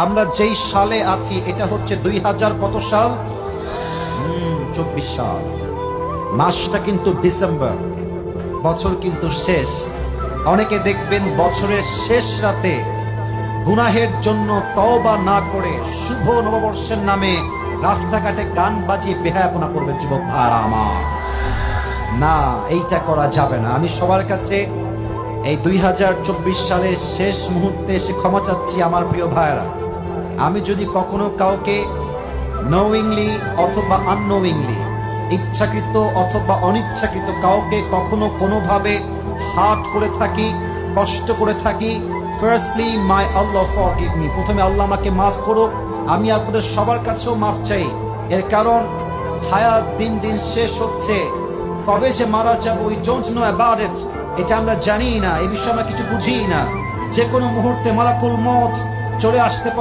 আমরা যেই সালে আছি এটা হচ্ছে 2000 কত সাল? 24 সাল। মাসটা কিন্তু ডিসেম্বর, বছর কিন্তু শেষ। অনেকে দেখবেন বছরের শেষ রাতে গুনাহের জন্য তওবা না করে শুভ নববর্ষের নামে রাস্তাঘাটে গান বাজিয়ে বেহায়াপনা করবে। যুবক ভাইরা আমার, না, এইটা করা যাবে না। আমি সবার কাছে এই 2024 সালের শেষ মুহূর্তে এসে ক্ষমা চাচ্ছি আমার প্রিয় ভাইরা। আমি যদি কখনো কাউকে নোয়িংলি অথবা আননোয়িংলি, ইচ্ছাকৃত অথবা অনিচ্ছাকৃত কাউকে কখনো কোনোভাবে হার্ট করে থাকি, কষ্ট করে থাকি, ফার্স্টলি মাই আল্লাহ ফরগিভ মি, প্রথমে আল্লাহ আমাকে মাফ করুক। আমি আপনাদের সবার কাছেও মাফ চাই। এর কারণ হায়াত দিন দিন শেষ হচ্ছে, কবে যে মারা যাব we don't know about it, এটা আমরা জানি না, এই বিষয়ে আমরা কিছু বুঝি না। যে কোনো মুহূর্তে মালাকুল মউত চলে আসতে পারে।